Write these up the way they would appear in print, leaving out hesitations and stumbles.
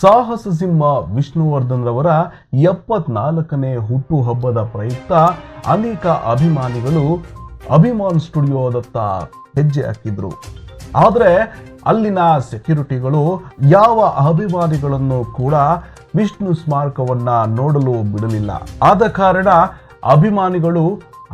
ಸಾಹಸ ಸಿಂಹ ವಿಷ್ಣುವರ್ಧನ್ ರವರ 74ನೇ ಹುಟ್ಟುಹಬ್ಬದ ಪ್ರಯುಕ್ತ ಅನೇಕ ಅಭಿಮಾನಿಗಳು ಅಭಿಮಾನ್ ಸ್ಟುಡಿಯೋದತ್ತ ಹೆಜ್ಜೆ ಹಾಕಿದ್ರು. ಆದರೆ ಅಲ್ಲಿನ ಸೆಕ್ಯೂರಿಟಿಗಳು ಯಾವ ಅಭಿಮಾನಿಗಳನ್ನು ಕೂಡ ವಿಷ್ಣು ಸ್ಮಾರಕವನ್ನ ನೋಡಲು ಬಿಡಲಿಲ್ಲ. ಆದ ಕಾರಣ ಅಭಿಮಾನಿಗಳು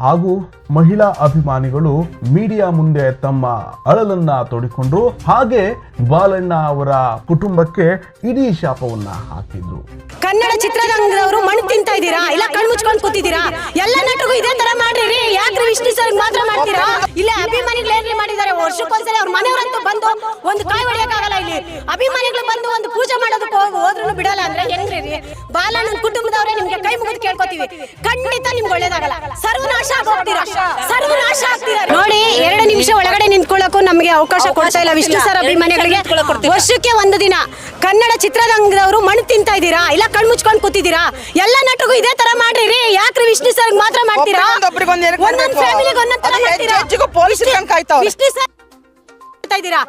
ಹಾಗೂ ಮಹಿಳಾ ಅಭಿಮಾನಿಗಳು ಮೀಡಿಯಾ ಮುಂದೆ ತಮ್ಮ ಅಳಲನ್ನ ತೋಡಿಕೊಂಡ್ರು. ಹಾಗೆ ಬಾಲಣ್ಣ ಅವರ ಕುಟುಂಬಕ್ಕೆ ಇಡೀ ಶಾಪವನ್ನ ಹಾಕಿದ್ರು. ಕನ್ನಡ ಚಿತ್ರರಂಗದವರು ಮಣ್ಣು ತಿಂತಾ ಇದ್ದೀರಾ, ಇಲ್ಲ ಕಣ್ಣು ಮುಚ್ಕೊಂಡು ಕೂತಿದ್ದೀರಾ? ಎಲ್ಲ ನಟರಿಗೂ ಇದೇ ತರ ಮಾಡ್ರಿ. ಯಾಕ್ರಿ ವಿಷ್ಣು ಸರ್ ಮಾತ್ರ ಮಾಡ್ತೀರಾ? ಇಲ್ಲ ಅಭಿಮಾನಿಗಳು ಏನ್ರಿ ಮಾಡಿದ್ದಾರೆ? ವರ್ಷಕ್ಕೊಂದ್ಸಲ ಅವ್ರ ಮನೆಯವರಂತೂ ಬಂದು ಒಂದು ಕಾಯಿ ಹೊಡೆಯಕ್ಕಾಗಲ್ಲ. ಇಲ್ಲಿ ಅಭಿಮಾನಿಗಳು ಬಂದು ಒಂದು ಪೂಜೆ ಮಾಡೋದಕ್ಕೆ ಹೋದ್ರೂ ಬಿಡಲ್ಲ ಅಂದ್ರೆ ಹೆಂಗ್ರಿ? ಬಾಲಣ್ಣನ ಕುಟುಂಬದವರೇ ನಿಮ್ಗೆ ಕೈ ಮುಗಿದು ಕೇಳ್ಕೊತೀವಿ, ಖಂಡಿತ ನಿಮ್ಗೆ ಒಳ್ಳೇದಾಗಲ್ಲ. ಸರ್ವನಾಶ ಆಗೋಗ್ತೀರಾ, ಸರ್ವನಾಶ ಆಗ್ತೀರಾ. ನೋಡಿ, 2 ನಿಮಿಷ ಒಳಗಡೆ ನಿಂತ್ಕೊಳ್ಳೋಕು ನಮಗೆ ಅವಕಾಶ ಕೊಡ್ತಾ ಇಲ್ಲ ವಿಷ್ಣು ಸರ್ ಅಭಿಮಾನಿಗಳಿಗೆ. ವರ್ಷಕ್ಕೆ ಒಂದು ದಿನ ಕನ್ನಡ ಚಿತ್ರರಂಗದವರು ಮಣ್ಣು ತಿಂತಾ ಇದ್ದೀರಾ, ಇಲ್ಲ ಕಣ್ಣು ಮುಚ್ಕೊಂಡು ಕೂತಿದ್ದೀರಾ? ಎಲ್ಲ ನಟರಿಗೂ ಇದೇ ತರ ಮಾಡ್ರಿ. ಯಾಕ್ರಿ ವಿಷ್ಣು ಸರ್ ಮಾತ್ರ ಮಾಡ್ತೀರಾ? ಒಂದೊಂದು ಫ್ಯಾಮಿಲಿಗೆ ಒಂದೊಂದು ತರ ಮಾಡ್ತೀರಾ. ವಿಷ್ಣು ಸರ್ ಇದ್ದೀರಾ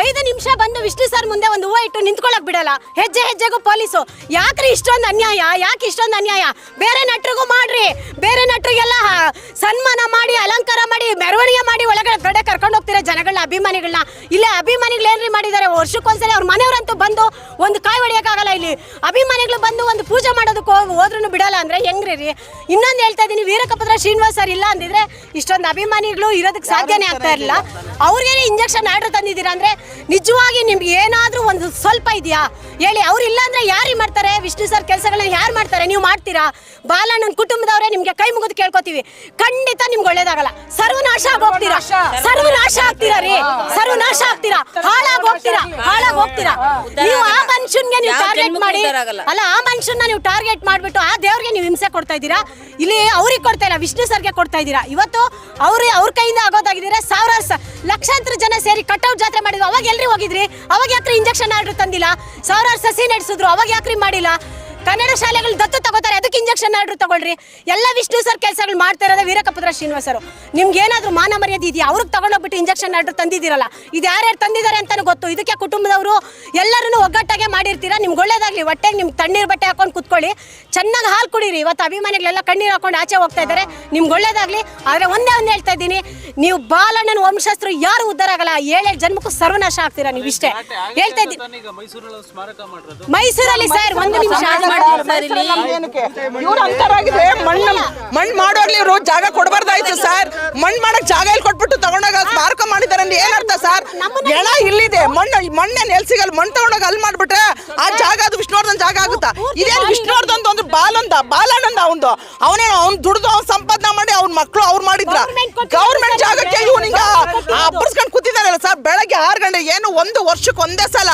5 ನಿಮಿಷ ಬಂದು ವಿಷ್ಣು ಸರ್ ಮುಂದೆ ಒಂದು ಹೂವು ಇಟ್ಟು ನಿಂತ್ಕೊಳ್ಳಕ್ ಬಿಡಲ್ಲ. ಹೆಜ್ಜೆ ಹೆಜ್ಜೆಗೂ ಪೊಲೀಸು. ಯಾಕ್ರಿ ಇಷ್ಟೊಂದು ಅನ್ಯಾಯ? ಯಾಕೆ ಇಷ್ಟೊಂದು ಅನ್ಯಾಯ? ಬೇರೆ ನಟರಿಗೂ ಮಾಡ್ರಿ. ಬೇರೆ ನಟರಿಗೆಲ್ಲ ಸನ್ಮಾನ ಮಾಡಿ, ಅಲಂಕಾರ ಮಾಡಿ, ಮೆರವಣಿಗೆ ಮಾಡಿ ಒಳಗಡೆ ಕರ್ಕೊಂಡು ಹೋಗ್ತೀರಾ ಜನಗಳನ್ನ, ಅಭಿಮಾನಿಗಳನ್ನ. ಇಲ್ಲೇ ಅಭಿಮಾನಿಗಳು ಏನ್ರಿ ಮಾಡಿದ್ದಾರೆ? ವರ್ಷಕ್ಕೊಂದ್ಸಲ ಅವ್ರ ಮನೆಯವರಂತೂ ಬಂದು ಒಂದು ಕಾಯಿ ಹೊಡೆಯಕ್ಕಾಗಲ್ಲ. ಇಲ್ಲಿ ಅಭಿಮಾನಿಗಳು ಬಂದು ಒಂದು ಪೂಜೆ ಮಾಡೋದಕ್ಕೆ ಹೋದ್ರೂ ಬಿಡಲ್ಲ ಅಂದ್ರೆ ಹೆಂಗ್ರಿ? ಇನ್ನೊಂದು ಹೇಳ್ತಾ ಇದೀನಿ, ವೀರಕಪುತ್ರ ಶ್ರೀನಿವಾಸ್ ಸರ್ ಇಲ್ಲ ಅಂದಿದ್ರೆ ಇಷ್ಟೊಂದು ಅಭಿಮಾನಿಗಳು ಇರೋದಕ್ಕೆ ಸಾಧ್ಯನೇ ಆಗ್ತಾ ಇರಲಿಲ್ಲ. ಅವ್ರಿಗೆ ಇಂಜೆಕ್ಷನ್ ಆರ್ಡರ್ ತಂದಿದ್ದೀರಾ ಅಂದ್ರೆ ನಿಜವಾಗಿ ನಿಮ್ಗೆ ಏನಾದ್ರೂ ಒಂದು ಸ್ವಲ್ಪ ಇದೆಯಾ ಹೇಳಿ? ಅವ್ರು ಇಲ್ಲ ಅಂದ್ರೆ ಯಾರು ಮಾಡ್ತಾರೆ? ವಿಷ್ಣು ಸರ್ ಕೆಲಸಗಳನ್ನ ಯಾರು ಮಾಡ್ತಾರೆ? ನೀವು ಮಾಡ್ತೀರಾ? ಬಾಲಣ್ಣನ ಕುಟುಂಬದವರೇ ನಿಮ್ಗೆ ಕೈ ಮುಗಿದು ಕೇಳ್ಕೊತೀವಿ, ಖಂಡಿತ ನಿಮ್ಗೆ ಒಳ್ಳೇದಾಗಲ್ಲ. ಸರ್ವನಾಶ ಆಗೋಗ್ತೀರಾ, ಸರ್ವನಾಶ ಆಗ್ತೀರಾ ರೀ, ಸರ್ವನಾಶ ಆಗ್ತೀರಾ, ಹಾಳಾಗೋಗ್ತೀರಾ, ಹಾಳಾಗೋಗ್ತೀರಾ. ನೀವು ಆ ಮನುಷ್ಯನ್ಗೆ ನೀವು ಟಾರ್ಗೆಟ್ ಮಾಡಿ ಅಲ್ಲ, ಆ ಮನುಷ್ಯನ ನೀವು ಟಾರ್ಗೆಟ್ ಮಾಡ್ಬಿಟ್ಟು ಆ ದೇವ್ರಿಗೆ ನೀವು ಹಿಂಸೆ ಕೊಡ್ತಾ ಇದ್ದೀರಾ. ಇಲ್ಲಿ ಅವ್ರಿಗೆ ಕೊಡ್ತಾ ಇಲ್ಲ, ವಿಷ್ಣು ಸರ್ಗೆ ಕೊಡ್ತಾ ಇದ್ದೀರಾ. ಇವತ್ತು ಅವ್ರ ಕೈಯಿಂದ ಆಗೋದಾಗಿದ್ದೀರಾ. ಲಕ್ಷಾಂತರ ಜನ ಸೇರಿ ಕಟ್ಔಟ್ ಜಾತ್ರೆ ಮಾಡಿದ್ರು, ಅವಾಗ ಎಲ್ರಿ ಹೋಗಿದ್ರಿ? ಅವಾಗ ಯಾಕ್ರಿ ಇಂಜೆಕ್ಷನ್ ಆರ್ಡರ್ ತಂದಿಲ್ಲ? ಸಾವಿರಾರು ಸಸಿ ನಡೆಸಿದ್ರು, ಅವಾಗ ಯಾಕ್ರಿ ಮಾಡಿಲ್ಲ? ಕನ್ನಡ ಶಾಲೆಗಳು ದತ್ತು ತಗೋತಾರೆ, ಅದಕ್ಕೆ ಇಂಜೆಕ್ಷನ್ ಆರ್ಡರ್ ತಗೊಳ್ರಿ. ಎಲ್ಲ ವಿಷ್ಣು ಸರ್ ಕೆಲಸಗಳು ಮಾಡ್ತಾ ಇರೋದೇ ವೀರಕಪುತ್ರ ಶ್ರೀನಿವಾಸರು. ನಿಮ್ಗೆ ಏನಾದ್ರೂ ಮಾನ ಮರ್ಯಾದೆ ಇದೆಯಾ? ಅವ್ರಿಗೆ ತಗೊಂಡೋಗ್ಬಿಟ್ಟು ಇಂಜೆಕ್ಷನ್ ಆರ್ಡರ್ ತಂದಿದ್ದೀರಲ್ಲ, ಇದು ಯಾರ್ಯಾರು ತಂದಿದ್ದಾರೆ ಅಂತಾನು ಗೊತ್ತು. ಇದಕ್ಕೆ ಕುಟುಂಬದವರು ಎಲ್ಲರೂ ಒಗ್ಗಟ್ಟಾಗೆ ಮಾಡಿರ್ತೀರಾ. ನಿಮ್ಗೆ ಒಳ್ಳೇದಾಗ್ಲಿ. ಹೊಟ್ಟೆಗೆ ನಿಮ್ಗೆ ತಣ್ಣೀರು ಬಟ್ಟೆ ಹಾಕೊಂಡು ಕುತ್ಕೊಳ್ಳಿ, ಚೆನ್ನಾಗಿ ಹಾಲು ಕುಡೀರಿ. ಇವತ್ತು ಅಭಿಮಾನಿಗಳೆಲ್ಲ ಕಣ್ಣೀರು ಹಾಕೊಂಡು ಆಚೆ ಹೋಗ್ತಾ ಇದ್ದಾರೆ. ನಿಮ್ಗೆ ಒಳ್ಳೇದಾಗ್ಲಿ. ಆದ್ರೆ ಒಂದೇ ಹೇಳ್ತಾ ಇದ್ದೀನಿ, ನೀವು ಬಾಲಣ್ಣನ ವಂಶಸ್ಥರು ಯಾರು ಉದ್ಧಾರ ಆಗಲ್ಲ. 7 ಜನ್ಮಕ್ಕೂ ಸರ್ವನಾಶ ಆಗ್ತೀರಾ ನೀವು. ಇಷ್ಟೇ ಹೇಳ್ತಾ ಇದ್ದೀನಿ. ಮೈಸೂರಲ್ಲಿ ಸರ್ ಒಂದು ನಿಮಿಷ ಇವ್ರು ಅಂತರಾಗಿದೆ. ಮಣ್ಣು ಮಾಡೋರ್ಲಿ ಇವರು ಜಾಗ ಕೊಡಬಾರ್ದಾಯ್ತು ಸರ್. ಮಣ್ಣು ಮಾಡಕ್ ಜಾಗ ಇಲ್ಲಿ ಕೊಟ್ಬಿಟ್ಟು ತಗೊಂಡೋಗ ಸ್ಮಾರಕ ಮಾಡಿದಾರೆ ಅಂದ್ರೆ ಏನರ್ಥ ಸರ್? ಎಣ ಇಲ್ಲಿದೆ, ಮಣ್ಣೆ ನೆಲ್ಸಿಗಲ್ ಮಣ್ಣು ತಗೊಂಡೋಗ ಅಲ್ಲಿ ಮಾಡ್ಬಿಟ್ರೆ ಆ ಜಾಗ ಅದು ವಿಷ್ಣುವರ್ಧನ್ ಜಾಗ ಆಗುತ್ತಾ? ಇದೇನು ವಿಷ್ಣುವರ್ಧನ್ ಅಂದ್ರೆ ಬಾಲಣ್ಣಂದ ಅವನೇನು ಅವ್ನು ದುಡ್ದು ಅವ್ನು ಸಂಪಾದನೆ ಮಾಡಿ ಅವ್ನ ಮಕ್ಕಳು ಅವ್ರು ಮಾಡಿದ್ರ ಗೌರ್ಮೆಂಟ್ ಜಾಗಕ್ಕೆ ಇವನಿಂಗ ಅಬ್ಬರ್ಸ್ಕೊಂಡು ಕೂತಿದಾರಲ್ಲ ಸರ್. ಬೆಳಗ್ಗೆ 6 ಗಂಟೆ ಏನು 1 ವರ್ಷಕ್ಕೆ ಒಂದೇ ಸಲ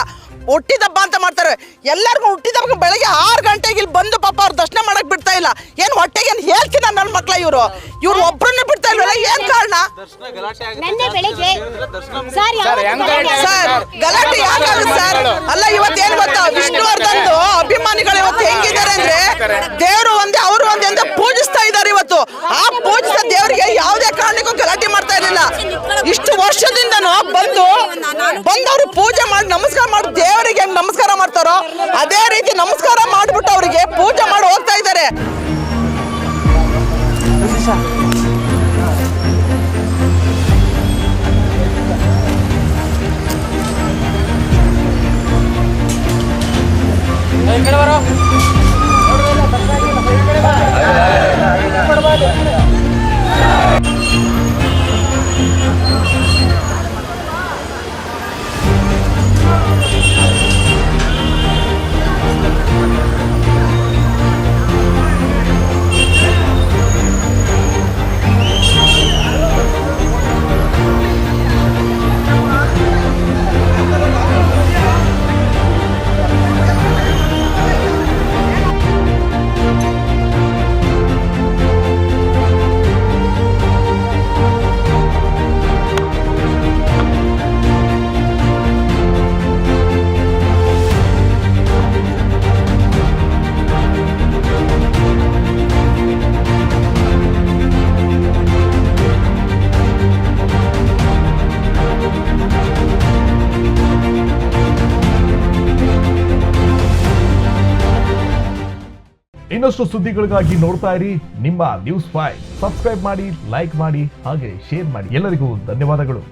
ಹುಟ್ಟಿದಬ್ಬ ಅಂತ ಮಾಡ್ತಾರೆ. ಎಲ್ಲರಿಗೂ ಹುಟ್ಟಿದಬ್ಬ ಬೆಳಗ್ಗೆ 6 ಗಂಟೆಗೆ ಇಲ್ಲಿ ಬಂದು ಪಾಪ ಅವ್ರು ದರ್ಶನ ಮಾಡಕ್ ಬಿಡ್ತಾ ಇಲ್ಲ. ಏನ್ ಹೊಟ್ಟೆಗೆ ಏನ್ ಹೇಳ್ತೀನಿ ನನ್ನ ಮಕ್ಳ ಇವ್ರು ಒಬ್ಬರನ್ನ ಬಿಡ್ತಾ ಇಲ್ವಲ್ಲ, ಏನ್ ಕಾರಣ? ಸರ್ ಗಲಾಟೆ ಯಾಕಾಗುತ್ತೆ ಸರ್? ಅಲ್ಲ, ಇವತ್ತೇನ್ ಗೊತ್ತಾ, ವಿಷ್ಣುವರ್ಧನ್ ಅಭಿಮಾನಿಗಳು ಇವತ್ತು ಹೆಂಗಿದ್ದಾರೆ ಅಂದ್ರೆ ದೇವರು ಒಂದೇ ಅವರು ಒಂದೇ ಅಂತ ಪೂಜಿಸ್ತಾ ಇದ್ದಾರೆ. ಇವತ್ತು ಆ ಪೂಜಿಸಿದ ದೇವರಿಗೆ ಯಾವುದೇ ಕಾರಣಕ್ಕೂ ಗಲಾಟೆ ಮಾಡ್ತಾ ಇರಲಿಲ್ಲ. ಇಷ್ಟು ವರ್ಷದಿಂದನೂ ಬಂದು ಅವ್ರು ಪೂಜೆ ಮಾಡಿ ನಮಸ್ಕಾರ ಮಾಡಿ ದೇವರಿಗೆ ಹೆಂಗ್ ನಮಸ್ಕಾರ ಮಾಡ್ತಾರೋ ಅದೇ ರೀತಿ ನಮಸ್ಕಾರ ಮಾಡ್ಬಿಟ್ಟು ಅವರಿಗೆ ಪೂಜೆ ಮಾಡಿ ಹೋಗ್ತಾ ಇದ್ದಾರೆ. ಇನ್ನಷ್ಟು ಸುದ್ದಿಗಳಿಗಾಗಿ ನೋಡ್ತಾ ಇರಿ ನಿಮ್ಮ ನ್ಯೂಸ್ 5. ಸಬ್ಸ್ಕ್ರೈಬ್ ಮಾಡಿ, ಲೈಕ್ ಮಾಡಿ, ಹಾಗೆ ಶೇರ್ ಮಾಡಿ. ಎಲ್ಲರಿಗೂ ಧನ್ಯವಾದಗಳು.